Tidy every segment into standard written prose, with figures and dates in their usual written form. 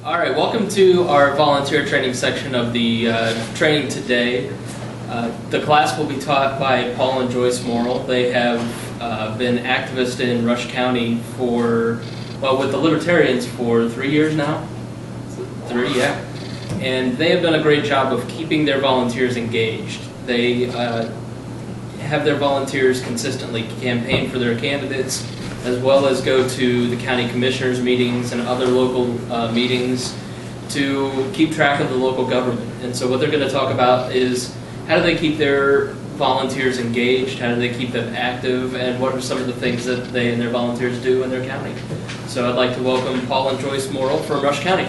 All right, welcome to our volunteer training section of the training today. The class will be taught by Paul and Joyce Morrill. They have been activists in Rush County for, well, with the Libertarians for 3 years now. 3, yeah. And they have done a great job of keeping their volunteers engaged. They have their volunteers consistently campaign for their candidates, as well as go to the county commissioners meetings and other local meetings to keep track of the local government. And so what they're going to talk about is how do they keep their volunteers engaged, how do they keep them active, and what are some of the things that they and their volunteers do in their county. So I'd like to welcome Paul and Joyce Morrill from Rush County.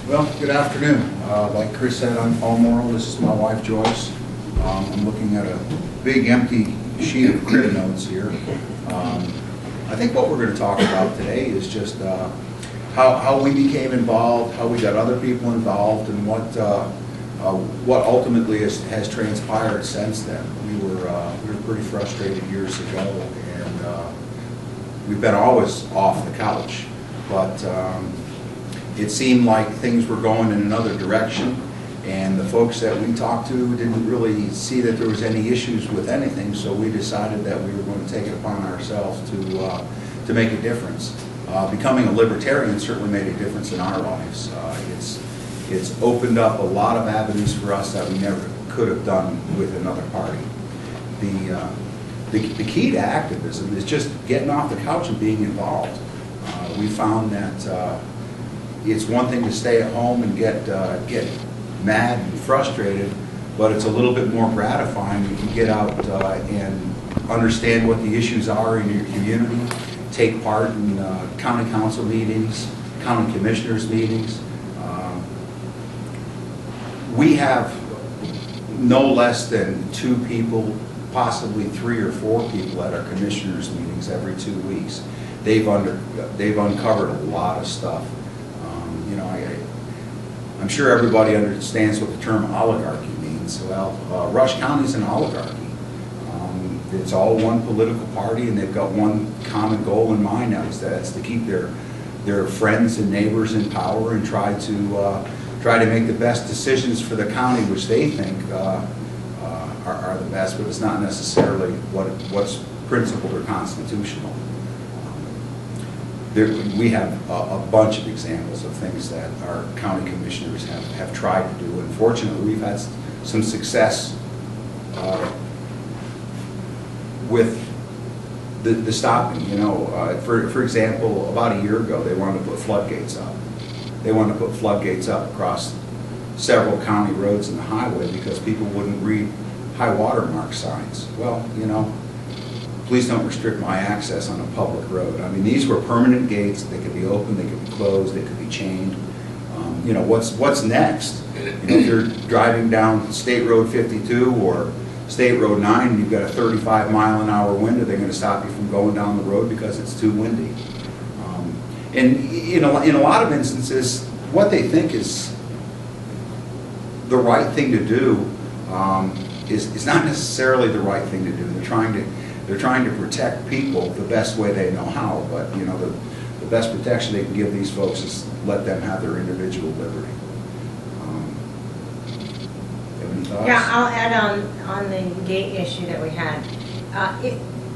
Well, good afternoon. Like Chris said, I'm Paul Morrill. This is my wife, Joyce. I'm looking at a big empty sheet of crib notes here. I think what we're going to talk about today is just how we became involved, how we got other people involved, and what ultimately has transpired since then. We were pretty frustrated years ago, and we've been always off the couch, but it seemed like things were going in another direction, and the folks that we talked to didn't really see that there was any issues with anything, so we decided that we were going to take it upon ourselves to make a difference. Becoming a Libertarian certainly made a difference in our lives. It's opened up a lot of avenues for us that we never could have done with another party. The key to activism is just getting off the couch and being involved. We found that it's one thing to stay at home and get mad and frustrated, but it's a little bit more gratifying if you get out and understand what the issues are in your community, take part in county council meetings, county commissioners meetings. We have no less than 2 people, possibly 3 or 4 people at our commissioners meetings every 2 weeks. They've uncovered a lot of stuff. I'm sure everybody understands what the term oligarchy means. Well, Rush County is an oligarchy. It's all one political party, and they've got one common goal in mind now. That's to keep their friends and neighbors in power and try to make the best decisions for the county, which they think are the best, but it's not necessarily what's principled or constitutional. We have a bunch of examples of things that our county commissioners have tried to do. Unfortunately, we've had some success with the stopping. For example, about a year ago, they wanted to put floodgates up. They wanted to put floodgates up across several county roads and the highway because people wouldn't read high water mark signs. Well, please don't restrict my access on a public road. I mean, these were permanent gates. They could be open, they could be closed, they could be chained. What's next? If you're driving down State Road 52 or State Road 9 and you've got a 35-mile-an-hour wind, are they going to stop you from going down the road because it's too windy? And in a lot of instances, what they think is the right thing to do is not necessarily the right thing to do. They're trying to protect people the best way they know how, but the best protection they can give these folks is let them have their individual liberty. Have any thoughts? Yeah, I'll add on the gate issue that we had.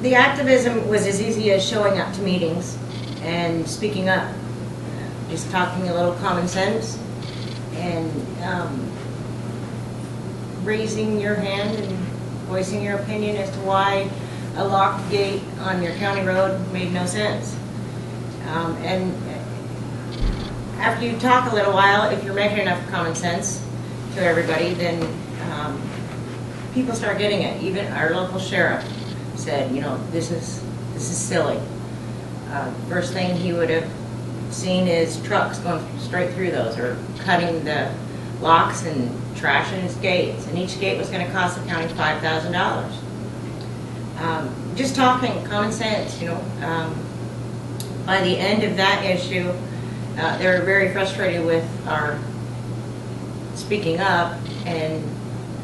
The activism was as easy as showing up to meetings and speaking up, just talking a little common sense and raising your hand and voicing your opinion as to why a locked gate on your county road made no sense. And after you talk a little while, if you're making enough common sense to everybody, then people start getting it. Even our local sheriff said, this is silly. First thing he would have seen is trucks going straight through those or cutting the locks and trashing his gates. And each gate was going to cost the county $5,000. Just talking common sense, by the end of that issue, they were very frustrated with our speaking up, and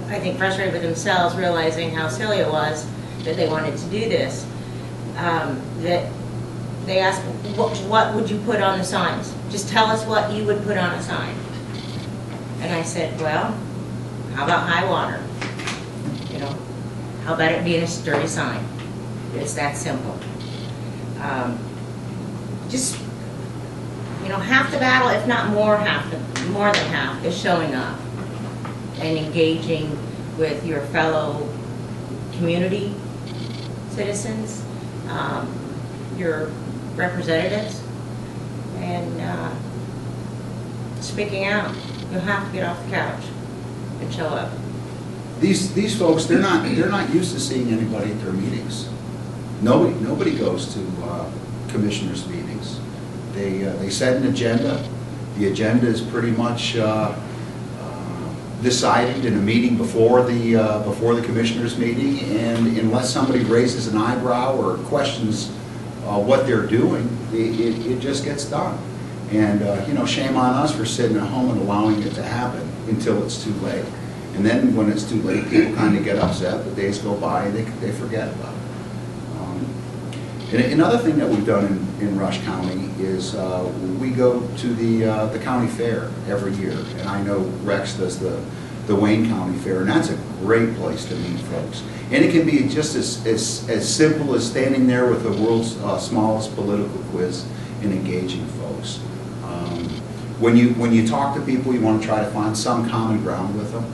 I think frustrated with themselves, realizing how silly it was that they wanted to do this, that they asked, what would you put on the signs? Just tell us what you would put on a sign. And I said, well, how about high water? You know, how about it being a sturdy sign? It's that simple. Just, you know, half the battle, if not more than half, is showing up and engaging with your fellow community citizens, your representatives, and speaking out. You'll have to get off the couch and show up. These folks, they're not used to seeing anybody at their meetings. Nobody goes to commissioners' meetings. They set an agenda. The agenda is pretty much decided in a meeting before the commissioners' meeting, and unless somebody raises an eyebrow or questions what they're doing, it just gets done. And you know, shame on us for sitting at home and allowing it to happen until it's too late. And then when it's too late, people kind of get upset. The days go by and they forget about it. And another thing that we've done in Rush County is we go to the county fair every year. And I know Rex does the Wayne County Fair, and that's a great place to meet folks. And it can be just as simple as standing there with the world's smallest political quiz and engaging folks. When you talk to people, you want to try to find some common ground with them.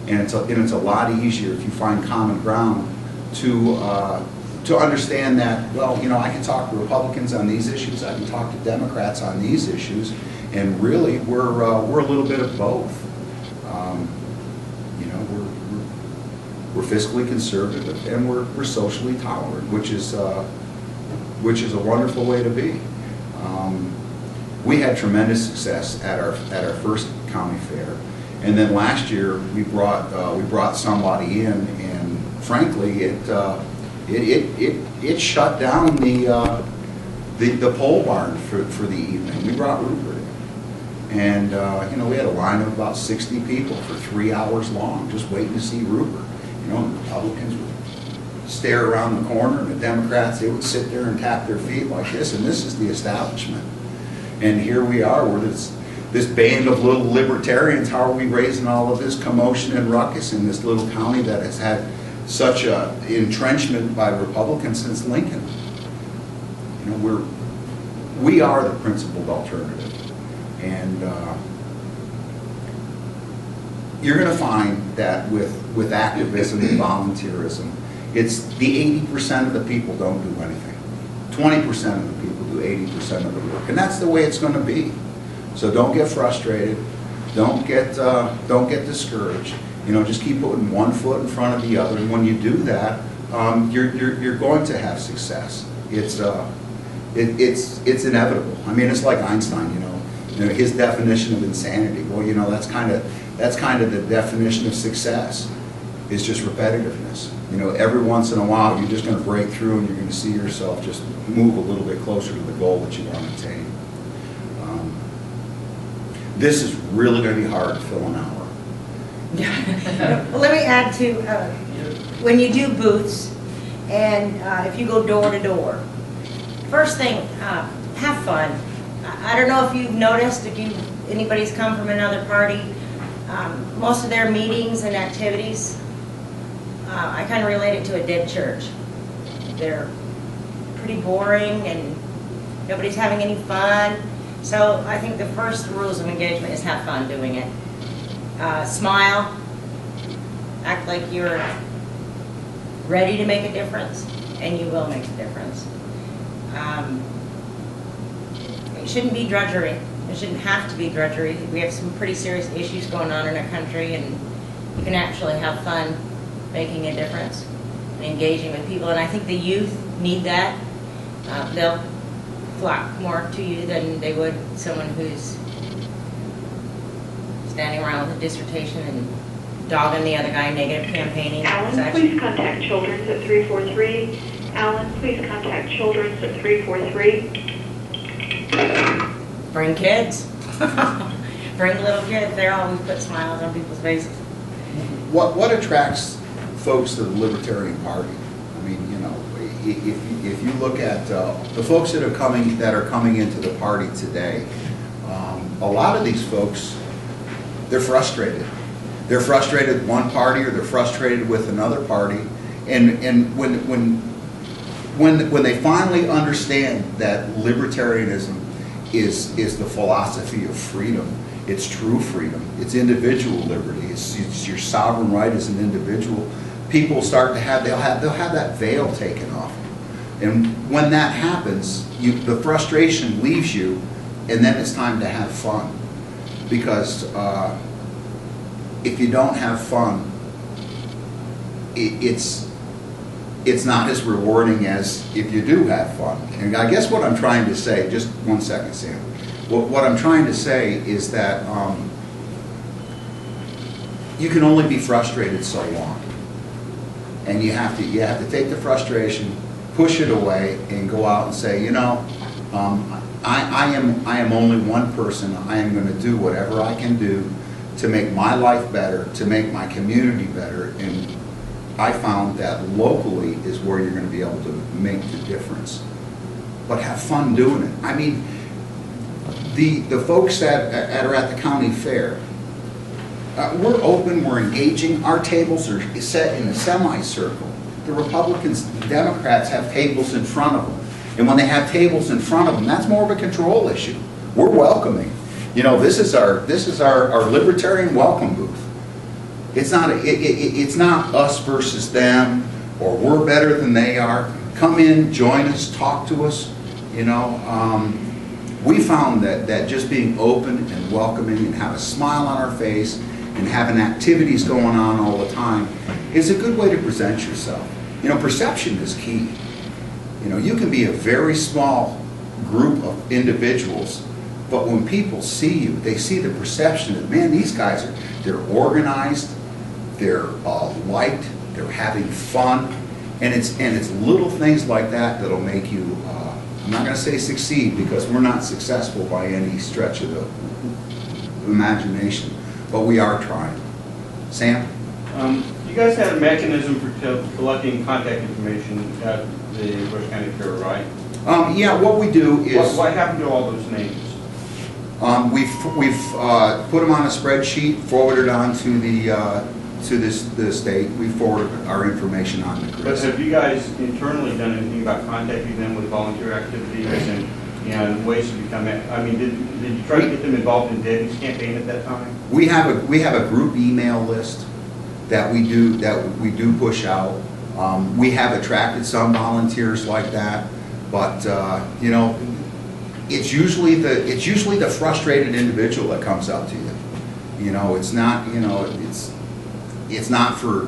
And it's a lot easier if you find common ground to understand that, well, you know, I can talk to Republicans on these issues, I can talk to Democrats on these issues, and really we're a little bit of both. You know, we're fiscally conservative and we're socially tolerant, which is a wonderful way to be. We had tremendous success at our first county fair. And then last year we brought somebody in, and frankly it shut down the pole barn for the evening. We brought Rupert in, and you know, we had a line of about 60 people for 3 hours long just waiting to see Rupert. You know, the Republicans would stare around the corner, and the Democrats, they would sit there and tap their feet like this, and this is the establishment. And here we are, we're this band of little libertarians. How are we raising all of this commotion and ruckus in this little county that has had such a entrenchment by Republicans since Lincoln? You know, we are the principled alternative, and you're going to find that with activism and volunteerism, it's the 80% of the people don't do anything. 20% of the people do 80% of the work, and that's the way it's going to be. So don't get frustrated, don't get discouraged. You know, just keep putting one foot in front of the other, and when you do that, you're going to have success. It's inevitable. I mean, it's like Einstein. You know, his definition of insanity. Well, you know, that's kind of the definition of success. Is just repetitiveness. You know, every once in a while, you're just going to break through, and you're going to see yourself just move a little bit closer to the goal that you want to attain. This is really going to be hard to fill an hour. Well, let me add to, when you do booths, and if you go door to door, first thing, have fun. I don't know if you've noticed, if anybody's come from another party, most of their meetings and activities, I kind of relate it to a dead church. They're pretty boring and nobody's having any fun. So I think the first rules of engagement is have fun doing it. Smile, act like you're ready to make a difference, and you will make a difference. It shouldn't be drudgery. It shouldn't have to be drudgery. We have some pretty serious issues going on in our country, and you can actually have fun making a difference and engaging with people. And I think the youth need that. They'll flock more to you than they would someone who's standing around with a dissertation and dogging the other guy, negative campaigning. Alan, please contact Children's at 343. Alan, please contact Children's at 343. Bring kids. Bring little kids. They always put smiles on people's faces. What attracts folks to the Libertarian Party? I mean, you know, if you look at the folks that are coming into the party today, a lot of these folks, they're frustrated. They're frustrated with one party, or they're frustrated with another party, and when they finally understand that libertarianism is the philosophy of freedom, it's true freedom, it's individual liberty, it's your sovereign right as an individual, people start to have, they'll have that veil taken off. And when that happens, the frustration leaves you, and then it's time to have fun. Because if you don't have fun, it's not as rewarding as if you do have fun. And I guess what I'm trying to say, just 1 second, Sam. What I'm trying to say is that you can only be frustrated so long, and you have to take the frustration, push it away, and go out and say, you know, I am only one person. I am going to do whatever I can do to make my life better, to make my community better, and I found that locally is where you're going to be able to make the difference. But have fun doing it. I mean, the folks that are at the county fair, we're open, we're engaging. Our tables are set in a semicircle. The Republicans and Democrats have tables in front of them. And when they have tables in front of them, that's more of a control issue. We're welcoming. You know, this is our libertarian welcome booth. It's not us versus them, or we're better than they are. Come in, join us, talk to us. You know, we found that just being open and welcoming and have a smile on our face and having activities going on all the time is a good way to present yourself. You know, perception is key. You know, you can be a very small group of individuals, but when people see you, they see the perception that, man, these guys they're organized, they're liked, they're having fun, and it's little things like that that'll make you, I'm not going to say succeed, because we're not successful by any stretch of the imagination, but we are trying. Sam? You guys had a mechanism for collecting contact information at the Rush County Fair, right? Yeah, what we do is... What happened to all those names? We've put them on a spreadsheet, forwarded on to the state. We forwarded our information on to Chris. But have you guys internally done anything about contacting them with volunteer activities and ways to become? I mean, did you try to get them involved in Debbie's campaign at that time? We have a group email list that we do push out. We have attracted some volunteers like that, but you know, it's usually the frustrated individual that comes up to you. You know, it's not, you know, it's not for,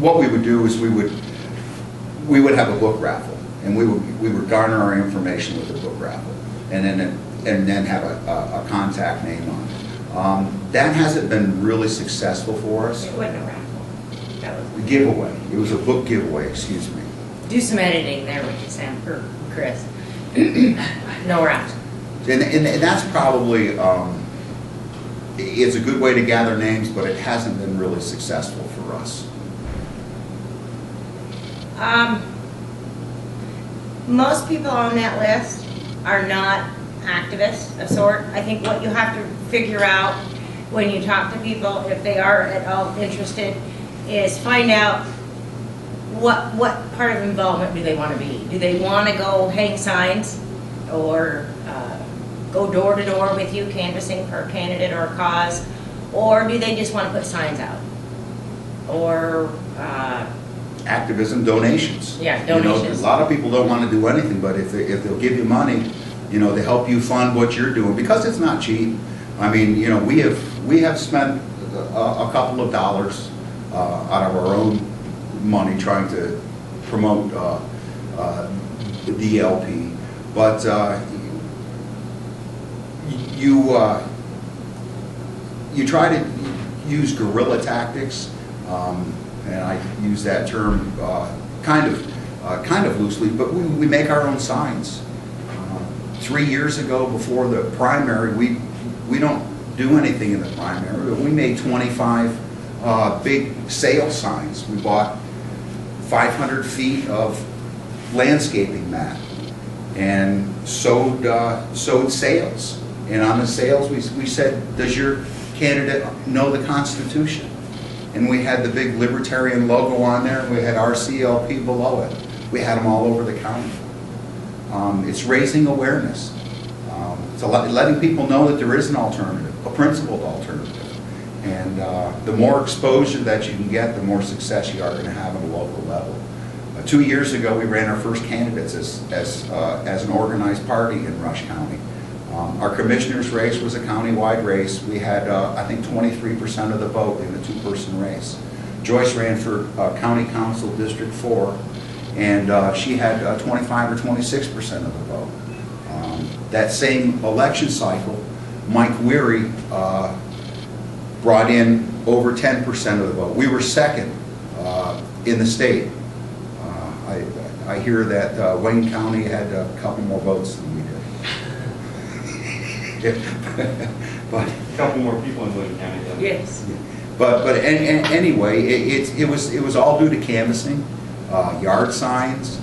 what we would do is we would have a book raffle, and we would garner our information with the book raffle, and then have a contact name on it. That hasn't been really successful for us. It wasn't a raffle. That was A giveaway. It was a book giveaway, excuse me. do some editing there with you, Sam, or Chris. No raffle. And that's probably, it's a good way to gather names, but it hasn't been really successful for us. Most people on that list are not activists of sort. I think what you have to figure out when you talk to people, if they are at all interested, is find out what part of involvement do they want to be. Do they want to go hang signs, or go door to door with you canvassing for a candidate or a cause, or do they just want to put signs out? Or Activism, donations. Yeah, donations. You know, a lot of people don't want to do anything, but if they'll give you money, you know, to help you fund what you're doing, because it's not cheap. I mean, you know, we have spent a couple of dollars out of our own money trying to promote the DLP, but you try to use guerrilla tactics, and I use that term kind of loosely, but we make our own signs. 3 years ago, before the primary, we don't do anything in the primary, but we made 25 big sale signs. We bought 500 feet of landscaping mat and sowed sails. And on the sails, we said, does your candidate know the Constitution? And we had the big Libertarian logo on there, and we had RCLP below it. We had them all over the county. It's raising awareness. It's letting people know that there is an alternative, a principled alternative. And the more exposure that you can get, the more success you are going to have at a local level. 2 years ago, we ran our first candidates as an organized party in Rush County. Our commissioner's race was a countywide race. We had, I think, 23% of the vote in a two-person race. Joyce ran for County Council District 4, and she had 25 or 26% of the vote. That same election cycle, Mike Weary brought in over 10% of the vote. We were second in the state. I hear that Wayne County had a couple more votes than we did. But A couple more people in William County. Though. Yes. but anyway, it was all due to canvassing, yard signs.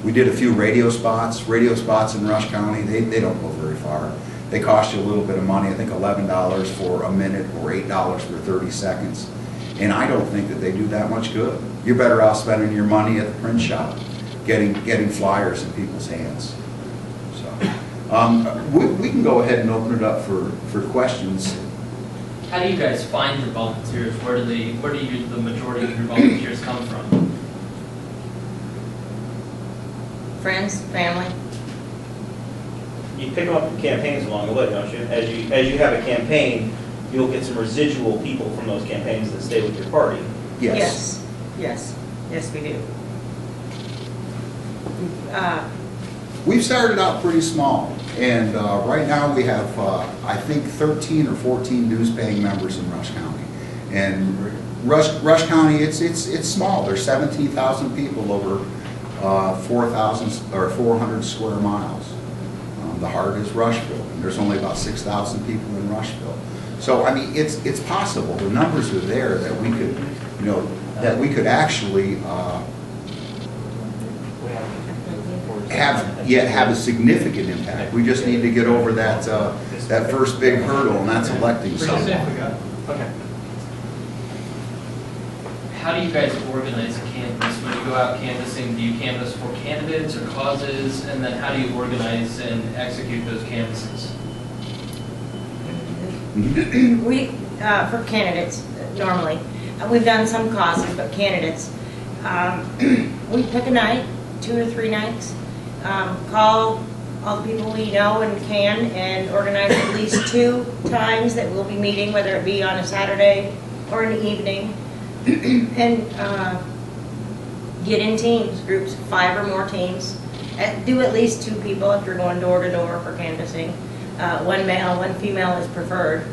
We did a few radio spots. Radio spots in Rush County, they don't go very far. They cost you a little bit of money. I think $11 for a minute or $8 for 30 seconds. And I don't think that they do that much good. You're better off spending your money at the print shop, getting flyers in people's hands. So we can go ahead and open it up for questions. How do you guys find your volunteers? Where do the majority of your volunteers come from? Friends, family. You pick them up in campaigns along the way, don't you? As you have a campaign, you'll get some residual people from those campaigns that stay with your party. Yes. Yes, we do. We've started out pretty small, and right now we have, I think, 13 or 14 dues-paying members in Rush County. And Rush County, it's small. There's 17,000 people over 4,000 or 400 square miles. The heart is Rushville, and there's only about 6,000 people in Rushville. So I mean, it's possible. The numbers are there that we could, that we could actually have a significant impact. We just need to get over that that first big hurdle, and that's electing someone. Okay. How do you guys organize a canvass? When you go out canvassing, do you canvass for candidates or causes? And then how do you organize and execute those canvasses? We, for candidates, normally, we've done some causes, but candidates, we pick a night, 2 or 3 nights, call all the people we know and can, and organize at least 2 times that we'll be meeting, whether it be on a Saturday or an evening, and get in teams, groups, 5 or more teams. Do at least 2 people if you're going door to door for canvassing. 1 male, 1 female is preferred.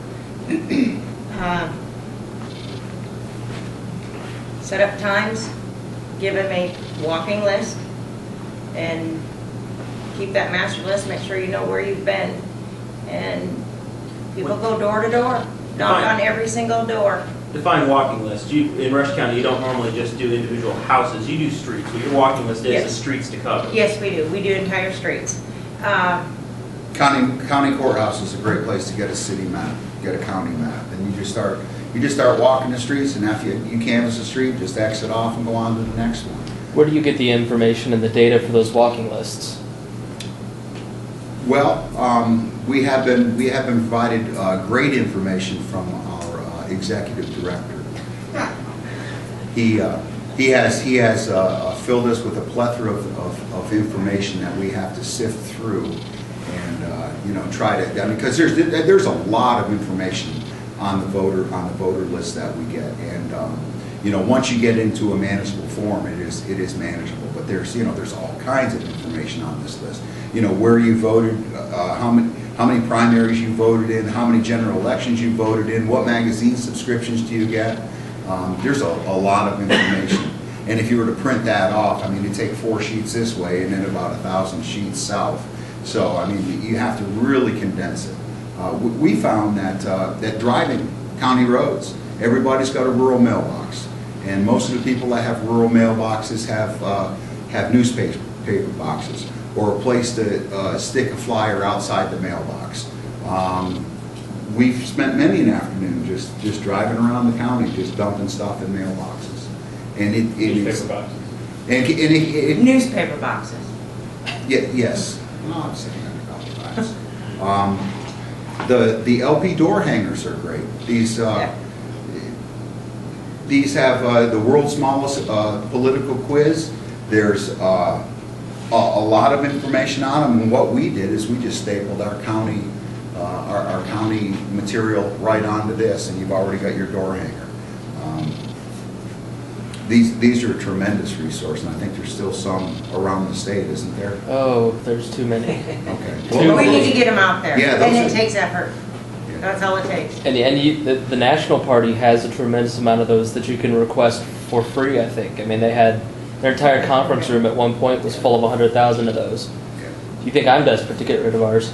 Set up times, give them a walking list, and keep that master list, make sure you know where you've been. And people go door to door, knock on every single door. Define walking list. In Rush County, you don't normally just do individual houses, you do streets. So your walking list is Yes. the streets to cover. Yes, we do. We do entire streets. County courthouse is a great place to get a city map, get a county map, and you just start walking the streets, and after you canvass the street, just exit off and go on to the next one. Where do you get the information and the data for those walking lists? Well, we have been provided great information from our executive director. He has filled us with a plethora of information that we have to sift through, and try to. I mean, because there's a lot of information on the voter list that we get, and once you get into a manageable form, it is manageable. But there's all kinds of information on this list. Where you voted, how many primaries you voted in, how many general elections you voted in, what magazine subscriptions do you get. There's a lot of information. And if you were to print that off, I mean, you take 4 sheets this way and then about 1,000 sheets south. So, I mean, you have to really condense it. We found that driving county roads, everybody's got a rural mailbox. And most of the people that have rural mailboxes have newspaper boxes, or a place to stick a flyer outside the mailbox. We've spent many an afternoon just driving around the county, just dumping stuff in mailboxes. And Newspaper boxes. Newspaper boxes. Yes. No, I've said that a couple times. The LP door hangers are great. These have the world's smallest political quiz. There's a lot of information on them, and what we did is we just stapled our county material right onto this, and you've already got your door hanger. These are a tremendous resource, and I think there's still some around the state, isn't there? Oh, there's too many. Okay. We need to get them out there. Yeah, And those it are- takes effort. Yeah. That's all it takes. The National Party has a tremendous amount of those that you can request for free, I think. I mean, they had, their entire conference room at one point was full of 100,000 of those. If you think I'm desperate to get rid of ours,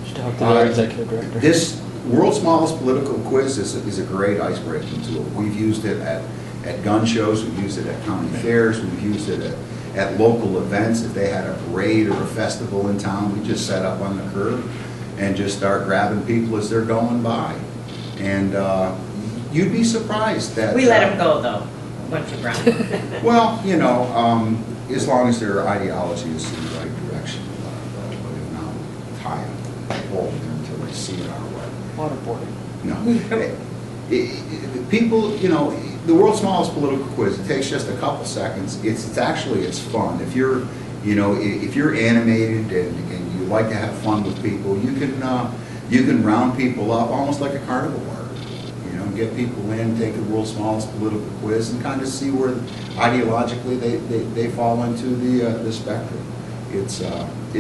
you should talk to our executive director. This world's smallest political quiz is a great ice-breaking tool. We've used it at gun shows, we've used it at county fairs, we've used it at local events. If they had a parade or a festival in town, we just set up on the curb and just start grabbing people as they're going by. And you'd be surprised that... We let them go, though, once you brown them. Well, you know, as long as their ideology is in the right direction. But if not, tie them, hold them until they see it our way. Waterboarding. No. People, you know, the world's smallest political quiz, it takes just a couple seconds. It's fun. If you're, you know, if you're animated and you like to have fun with people, you can round people up almost like a carnival barker. You know, get people in, take the world's smallest political quiz, and kind of see where ideologically they fall into the spectrum. It's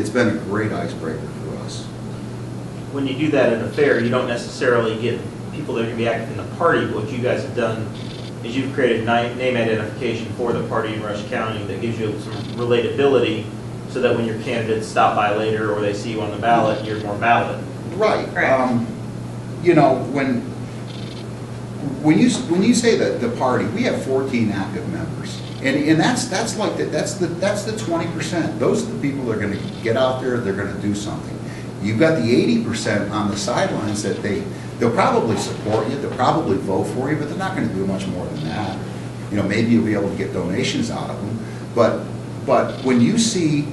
been a great icebreaker for us. When you do that at a fair, you don't necessarily get people that are going to be active in the party, but what you guys have done is you've created name identification for the party in Rush County that gives you some relatability so that when your candidates stop by later or they see you on the ballot, you're more valid. Right. Correct. You know, when you say that the party, we have 14 active members, and that's the 20%. Those are the people that are going to get out there. They're going to do something. You've got the 80% on the sidelines that they'll probably support you, they'll probably vote for you, but they're not going to do much more than that. You know, maybe you'll be able to get donations out of them, but when you see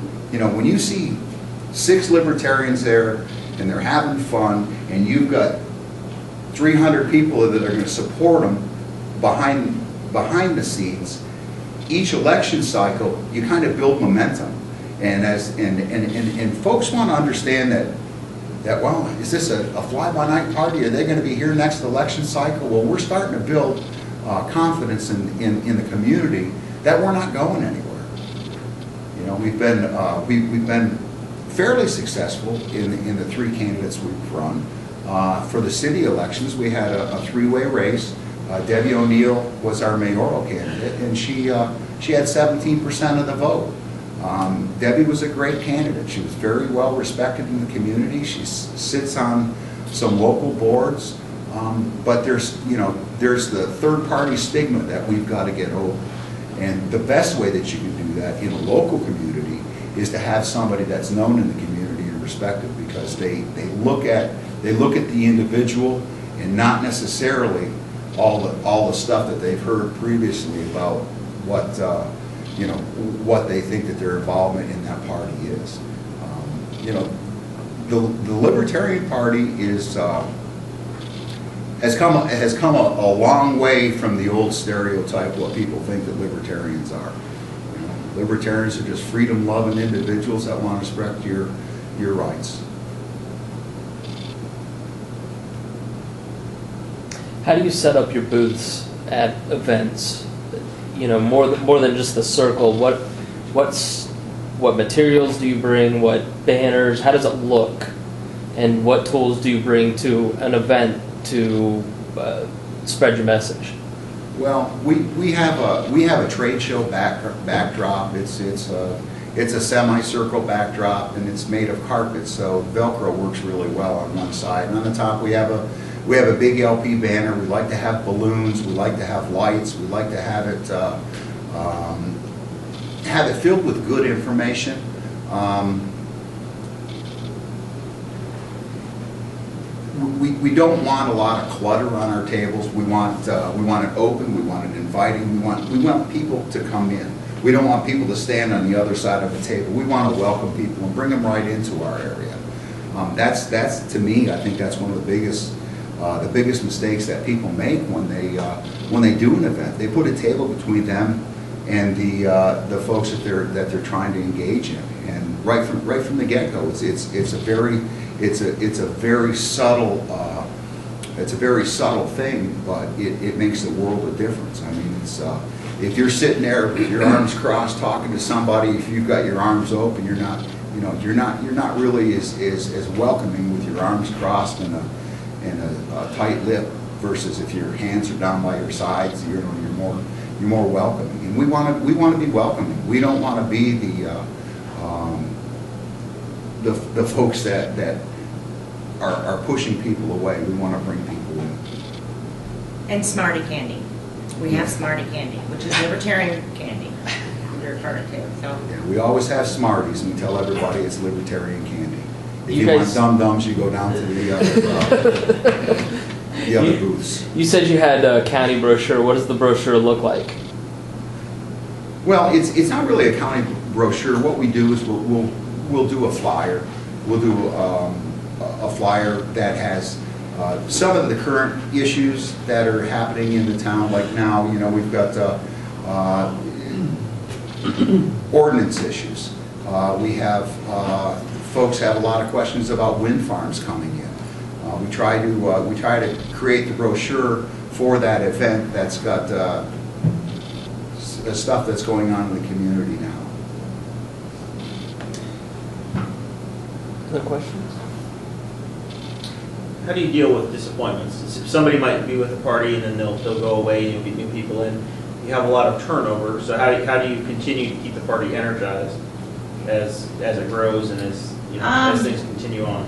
6 libertarians there and they're having fun, and you've got 300 people that are going to support them behind the scenes, each election cycle you kind of build momentum, and folks want to understand that well, is this a fly-by-night party? Are they going to be here next election cycle? Well, we're starting to build confidence in the community that we're not going anywhere. You know, we've been fairly successful in the 3 candidates we've run. For the city elections, we had a 3-way race. Debbie O'Neill was our mayoral candidate, and she had 17% of the vote. Debbie was a great candidate. She was very well respected in the community. She sits on some local boards, but there's the third-party stigma that we've got to get over. And the best way that you can do that in a local community is to have somebody that's known in the community and respected, because they look at the individual and not necessarily all the stuff that they've heard previously about what they think that their involvement in that party is. You know, the Libertarian Party has come a long way from the old stereotype of what people think that libertarians are. You know, libertarians are just freedom-loving individuals that want to respect your rights. How do you set up your booths at events? You know, more than just the circle. What materials do you bring? What banners? How does it look? And what tools do you bring to an event to spread your message? Well, we have a trade show backdrop. It's a semicircle backdrop, and it's made of carpet, so Velcro works really well on one side. And on the top we have We have a big LP banner. We like to have balloons. We like to have lights. We like to have it filled with good information. We don't want a lot of clutter on our tables. We want it open. We want it inviting. We want people to come in. We don't want people to stand on the other side of the table. We want to welcome people and bring them right into our area. That's to me, I think that's one of the biggest mistakes that people make when they do an event. They put a table between them and the folks that they're trying to engage in. And right from the get-go, it's a very subtle thing, but it makes the world a difference. I mean, it's if you're sitting there with your arms crossed talking to somebody, if you've got your arms open, you're not really as welcoming with your arms crossed and a tight lip versus if your hands are down by your sides, you're more welcoming. And we want to be welcoming. We don't want to be the folks that are pushing people away. We want to bring people in. And Smarty Candy. We have Smarty Candy, which is Libertarian candy. They're referred to, so. Yeah, we always have Smarties, and we tell everybody it's Libertarian candy. If You you guys- want dum-dums, you go down to the other booths. You said you had a county brochure. What does the brochure look like? Well, it's not really a county brochure. What we do is we'll do a flyer. We'll do a flyer that has some of the current issues that are happening in the town. Like now, we've got ordinance issues. We have folks have a lot of questions about wind farms coming in. We try to create the brochure for that event that's got stuff that's going on in the community now. Other questions? How do you deal with disappointments? Somebody might be with a party and then they'll go away and you'll get new people in. You have a lot of turnover, so how do you continue to keep the party energized as it grows and as things continue on?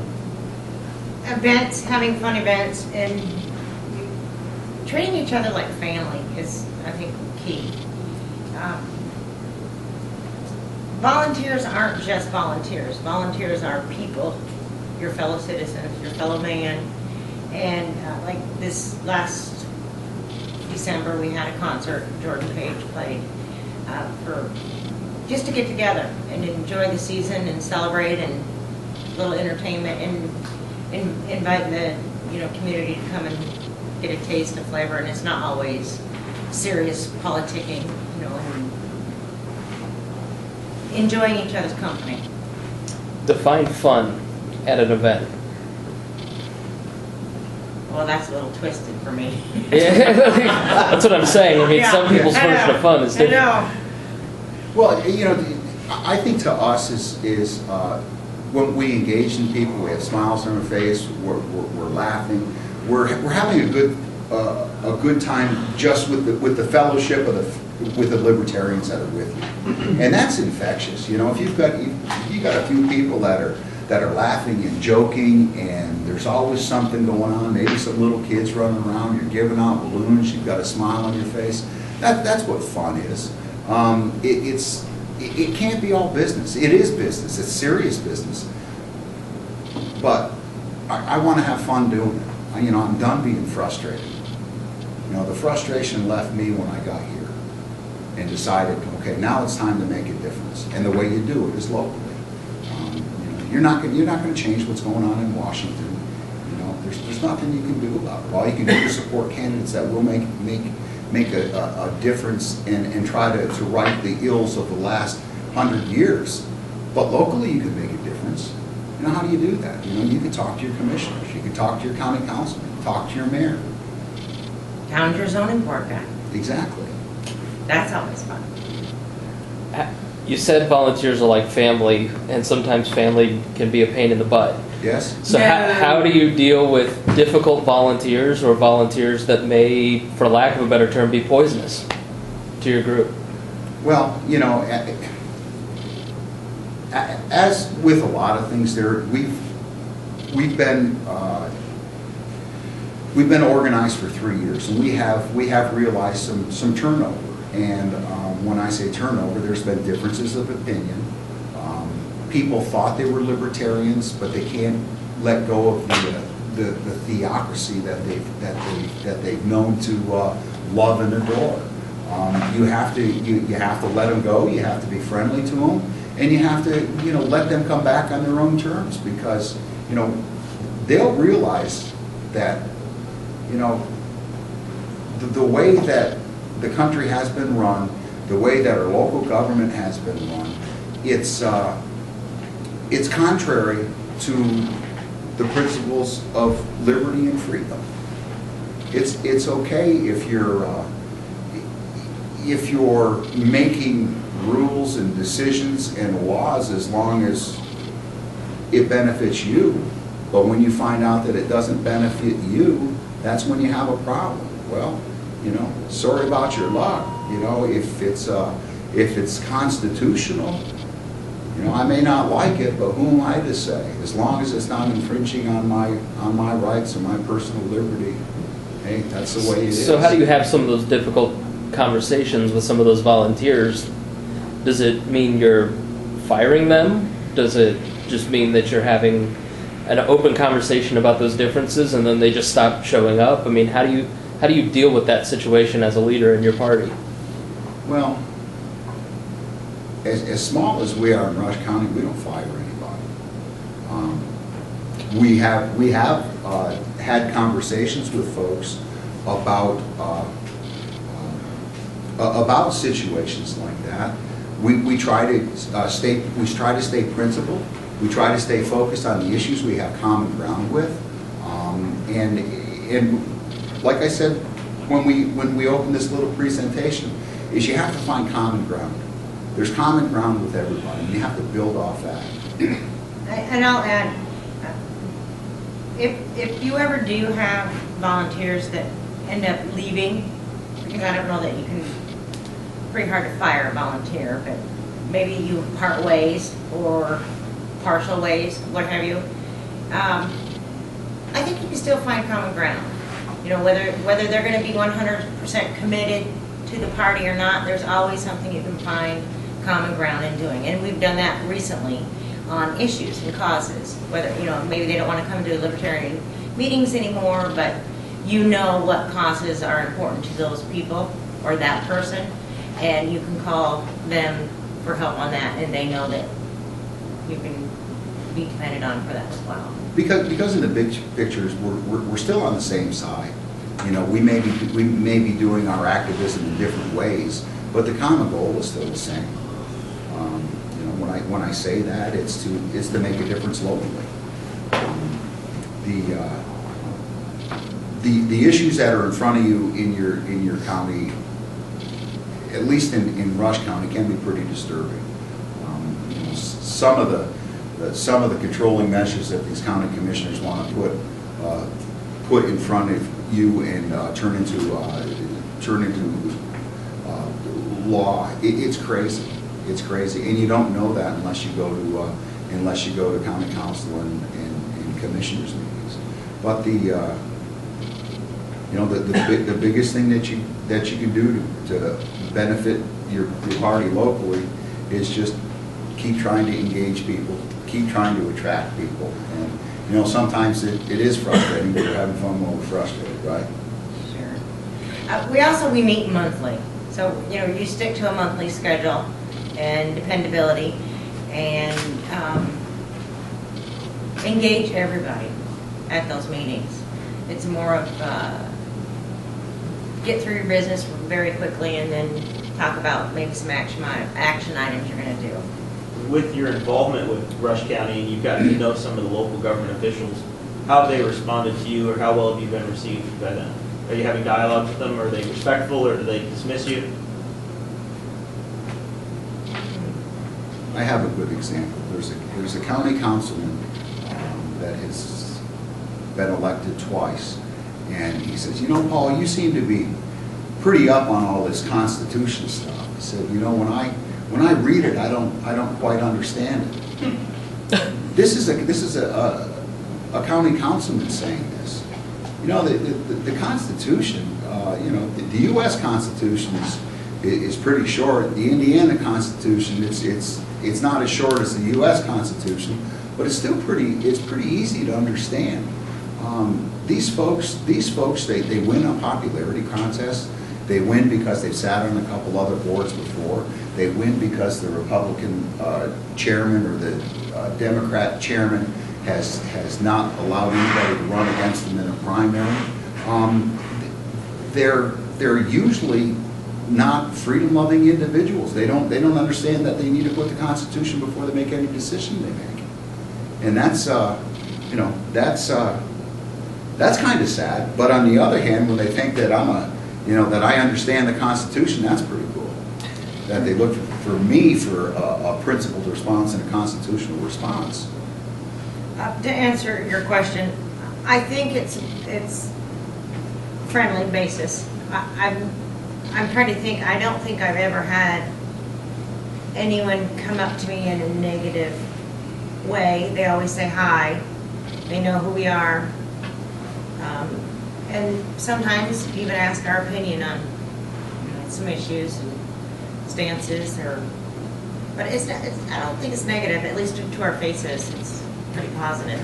Events, having fun events, and treating each other like family is, I think, key. Volunteers aren't just volunteers. Volunteers are people, your fellow citizens, your fellow man. And like this last December, we had a concert. Jordan Page played just to get together and enjoy the season and celebrate and a little entertainment and invite the community to come and get a taste of flavor. And it's not always serious politicking, and enjoying each other's company. Define fun at an event. Well, that's a little twisted for me. Yeah, that's what I'm saying. I mean, Yeah, some people's I version know, of fun is I different. know. Well, I think to us is when we engage in people, we have smiles on our face, we're laughing, we're having a good time just with the fellowship with the libertarians that are with you, and that's infectious. If you've got a few people that are laughing and joking, and there's always something going on, maybe some little kids running around, you're giving out balloons, you've got a smile on your face. That's what fun is. It can't be all business. It is business. It's serious business. But I want to have fun doing it. I'm done being frustrated. The frustration left me when I got here and decided, okay, now it's time to make a difference. And the way you do it is locally. You're not going to change what's going on in Washington. There's nothing you can do about it. All you can do is support candidates that will make a difference and try to right the ills of the last 100 years. But locally, you can make a difference. How do you do that? You can talk to your commissioners, you can talk to your county councilman, talk to your mayor. Town's your zoning board guy. Exactly. That's always fun. You said volunteers are like family, and sometimes family can be a pain in the butt. Yes? So No. how do you deal with difficult volunteers or volunteers that may, for lack of a better term, be poisonous to your group? Well, as with a lot of things, we've been we've been organized for 3 years, and we have realized some turnover. And when I say turnover, there's been differences of opinion. People thought they were libertarians, but they can't let go of the theocracy that they've known to love and adore. You have to let them go. You have to be friendly to them, and you have to let them come back on their own terms, because they'll realize that the way that the country has been run, the way that our local government has been run, it's contrary to the principles of liberty and freedom. It's okay if you're making rules and decisions and laws as long as it benefits you. But when you find out that it doesn't benefit you, that's when you have a problem. Well, sorry about your luck. If it's constitutional, I may not like it, but who am I to say? As long as it's not infringing on my rights or my personal liberty, hey, that's the way it is. So how do you have some of those difficult conversations with some of those volunteers? Does it mean you're firing them? Does it just mean that you're having an open conversation about those differences and then they just stop showing up? I mean, how do you deal with that situation as a leader in your party? Well, as small as we are in Rush County, we don't fire anybody. We have had conversations with folks about situations like that. We try to stay principled. We try to stay focused on the issues we have common ground with, and like I said when we opened this little presentation, is you have to find common ground. There's common ground with everybody, and you have to build off that. And I'll add, if you ever do have volunteers that end up leaving, because I don't know that you can, pretty hard to fire a volunteer, but maybe you part ways or partial ways, what have you. I think you can still find common ground. Whether they're going to be 100% committed to the party or not, there's always something you can find common ground in doing. And we've done that recently on issues and causes. Whether, maybe they don't want to come to libertarian meetings anymore, but what causes are important to those people or that person, and you can call them for help on that, and they know that you can be depended on for that as well. Because in the big pictures, we're still on the same side. We may be doing our activism in different ways, but the common goal is still the same. When I say that, it's to make a difference locally. The issues that are in front of you in your county, at least in Rush County, can be pretty disturbing. Some of the controlling measures that these county commissioners want to put in front of you and turn into law. It's crazy. It's crazy, and you don't know that unless you go to county council and commissioners meetings. But the biggest thing that you can do to benefit your party locally is just keep trying to engage people, keep trying to attract people. And sometimes it is frustrating, but we're having fun when we're frustrated, right? Sure. We meet monthly, so you stick to a monthly schedule and dependability, and engage everybody at those meetings. It's more of get through your business very quickly, and then talk about maybe some action items you're going to do. With your involvement with Rush County, and you've gotten to know some of the local government officials, how have they responded to you, or how well have you been received by them? Are you having dialogue with them? Are they respectful, or do they dismiss you? I have a good example. There's a county councilman that has been elected twice, and he says, Paul, you seem to be pretty up on all this Constitution stuff. He said, when I read it, I don't quite understand it. This is a county councilman saying this. You know, the Constitution, you know, the U.S. Constitution is pretty short. The Indiana Constitution, it's not as short as the U.S. Constitution, but it's still pretty easy to understand. These folks, they win a popularity contest. They win because they've sat on a couple other boards before. They win because the Republican chairman or the Democrat chairman has not allowed anybody to run against them in a primary. They're usually not freedom-loving individuals. They don't understand that they need to put the Constitution before they make any decision they make. And that's you know, that's kind of sad. But on the other hand, when they think that that I understand the Constitution, that's pretty cool. That they look for me for a principled response and a constitutional response. To answer your question, I think it's friendly basis. I'm trying to think. I don't think I've ever had anyone come up to me in a negative way. They always say hi. They know who we are, and sometimes even ask our opinion on some issues and stances. But I don't think it's negative. At least to our faces, it's pretty positive.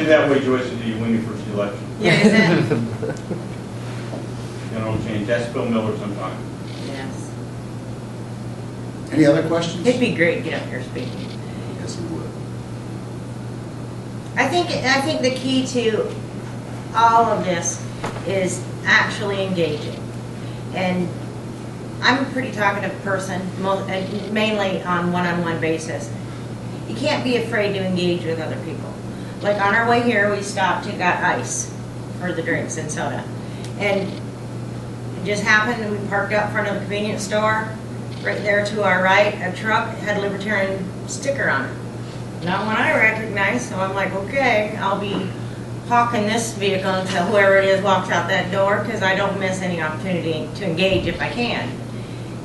In that way, Joyce, until you win your first election. Yeah, is that? It'll change. That's Bill Miller sometime. Yes. Any other questions? It'd be great to get up here speaking. Yes, it would. I think the key to all of this is actually engaging. And I'm a pretty talkative person, mainly on one-on-one basis. You can't be afraid to engage with other people. Like on our way here, we stopped and got ice for the drinks and soda. And it just happened, we parked out in front of the convenience store. Right there to our right, a truck had a Libertarian sticker on it. Not one I recognize, so I'm like, okay, I'll be hawking this vehicle until whoever it is walks out that door, because I don't miss any opportunity to engage if I can.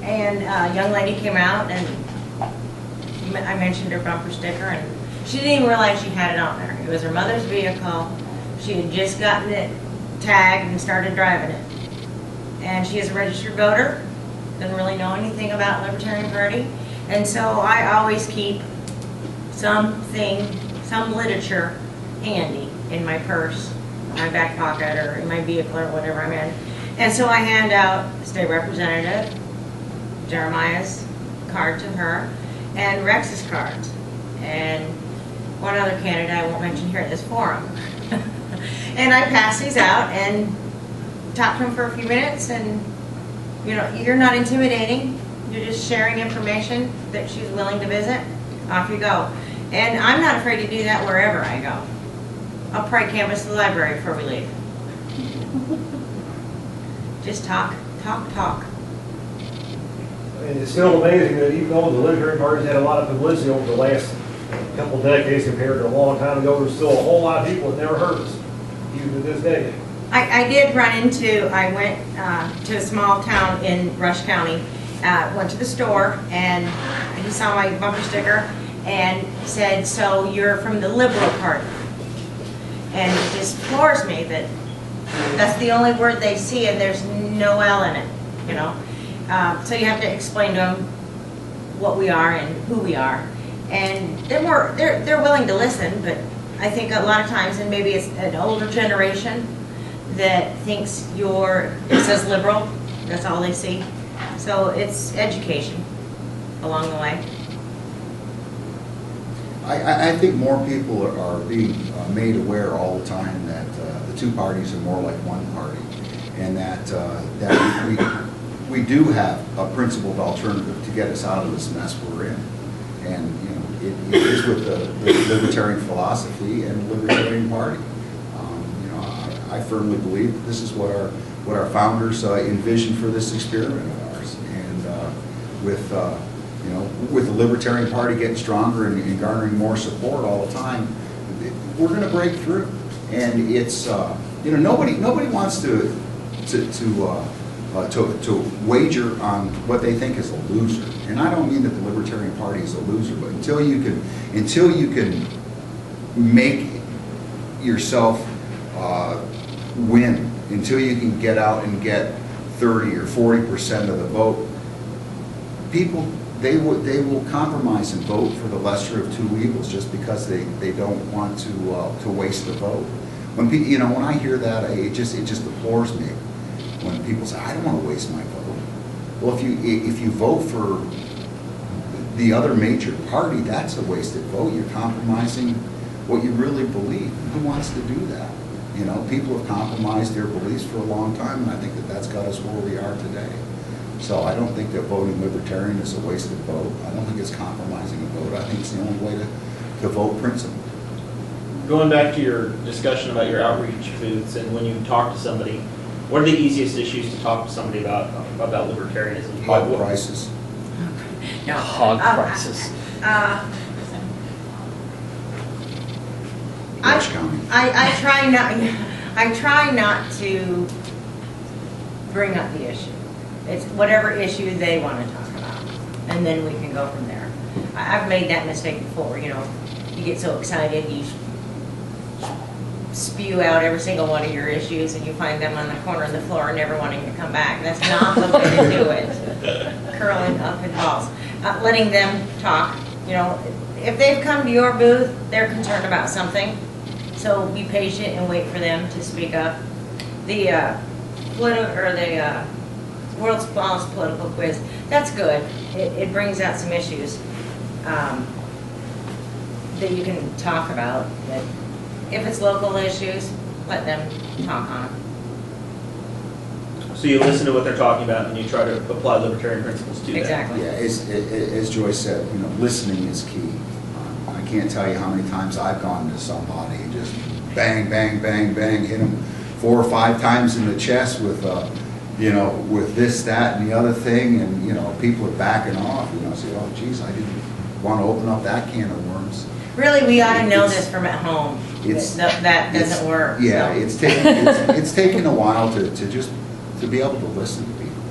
And a young lady came out, and I mentioned her bumper sticker, and she didn't even realize she had it on there. It was her mother's vehicle. She had just gotten it tagged and started driving it. And she is a registered voter, doesn't really know anything about Libertarian Party. And so I always keep some literature handy in my purse, my back pocket, or in my vehicle, or whatever I'm in. And so I hand out State Representative Jeremiah's card to her, and Rex's cards, and one other candidate I won't mention here at this forum. And I pass these out and talk to them for a few minutes, and you're not intimidating. You're just sharing information that she's willing to visit. Off you go. And I'm not afraid to do that wherever I go. I'll probably canvass the library before we leave. Just talk. And it's still amazing that even though the Libertarian Party's had a lot of publicity over the last couple decades compared to a long time ago, there's still a whole lot of people that never heard us, even to this day. I did run into, I went to a small town in Rush County, went to the store, and he saw my bumper sticker and said, "So you're from the Liberal Party?" And it just floors me that that's the only word they see, and there's no L in it, So you have to explain to them what we are and who we are. And they're willing to listen, but I think a lot of times, and maybe it's an older generation that thinks it says liberal, that's all they see. So it's education along the way. I think more people are being made aware all the time that the two parties are more like one party, and that we do have a principled alternative to get us out of this mess we're in. And it is with the libertarian philosophy and the Libertarian Party. I firmly believe that this is what our founders envisioned for this experiment of ours. And with the Libertarian Party getting stronger and garnering more support all the time, we're going to break through. And it's nobody wants to wager on what they think is a loser. And I don't mean that the Libertarian Party is a loser, but until you can make yourself win, until you can get out and get 30 or 40% of the vote, people, they will compromise and vote for the lesser of two evils just because they don't want to waste the vote. When people, you know, when I hear that, it just deplores me when people say, I don't want to waste my vote. Well, if you vote for the other major party, that's a wasted vote. You're compromising what you really believe. Who wants to do that? You know, people have compromised their beliefs for a long time, and I think that that's got us where we are today. So I don't think that voting Libertarian is a wasted vote. I don't think it's compromising a vote. I think it's the only way to vote principle. Going back to your discussion about your outreach booths and when you talk to somebody, what are the easiest issues to talk to somebody about libertarianism? Hog prices. No. Hog prices. Orange County. I try not to bring up the issue. It's whatever issue they want to talk about, and then we can go from there. I've made that mistake before, you know. You get so excited, you spew out every single one of your issues, and you find them on the corner of the floor never wanting to come back. That's not the way to do it. Curling up in balls. Letting them talk, you know. If they've come to your booth, they're concerned about something, so be patient and wait for them to speak up. The world's smallest political quiz, that's good. It brings out some issues that you can talk about. But if it's local issues, let them talk on them. So you listen to what they're talking about and you try to apply libertarian principles to that. Exactly. Yeah, as Joyce said, you know, listening is key. I can't tell you how many times I've gone to somebody and just bang, bang, bang, bang, hit them 4 or 5 times in the chest with, you know, with this, that, and the other thing, and, you know, people are backing off. You know, say, oh, geez, I didn't want to open up that can of worms. Really, we ought to know this from at home. That doesn't work. Yeah, so. it's taken a while to just to be able to listen to people,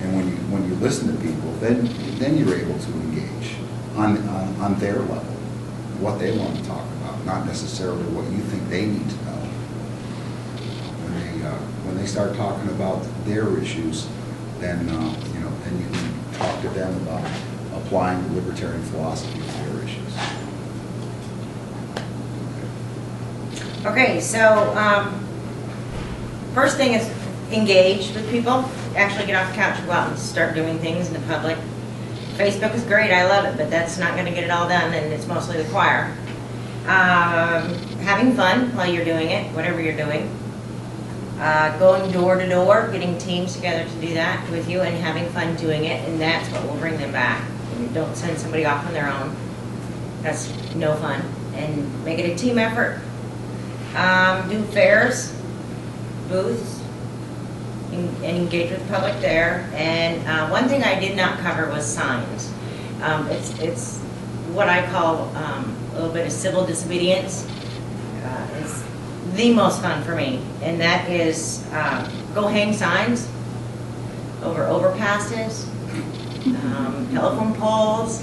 and when you listen to people, then you're able to engage on their level, what they want to talk about, not necessarily what you think they need to know. When they start talking about their issues, then you know, then you can talk to them about applying the libertarian philosophy to their issues. Okay, so first thing is engage with people. Actually get off the couch and go out and start doing things in the public. Facebook is great, I love it, but that's not going to get it all done, and it's mostly the choir. Having fun while you're doing it, whatever you're doing. Going door to door, getting teams together to do that with you and having fun doing it, and that's what will bring them back. You don't send somebody off on their own. That's no fun. And make it a team effort. Do fairs, booths, and engage with the public there. And one thing I did not cover was signs. It's what I call a little bit of civil disobedience. It's the most fun for me, and that is go hang signs over overpasses, telephone poles,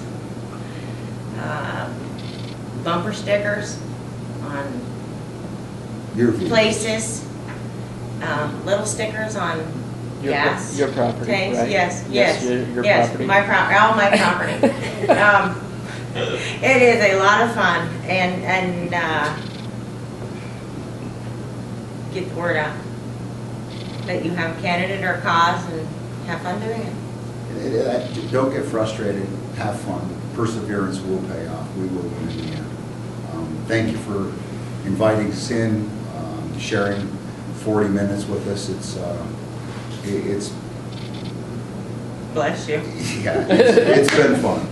bumper stickers on places, little stickers on gas. Your property, tanks. right? Yes, Your yes, property. my all my property. It is a lot of fun, and get the word out that you have a candidate or a cause, and have fun doing it. Don't get frustrated, have fun. Perseverance will pay off. We will win in the end. Thank you for inviting us in, sharing 40 minutes with us. It's Bless you. yeah, it's been fun.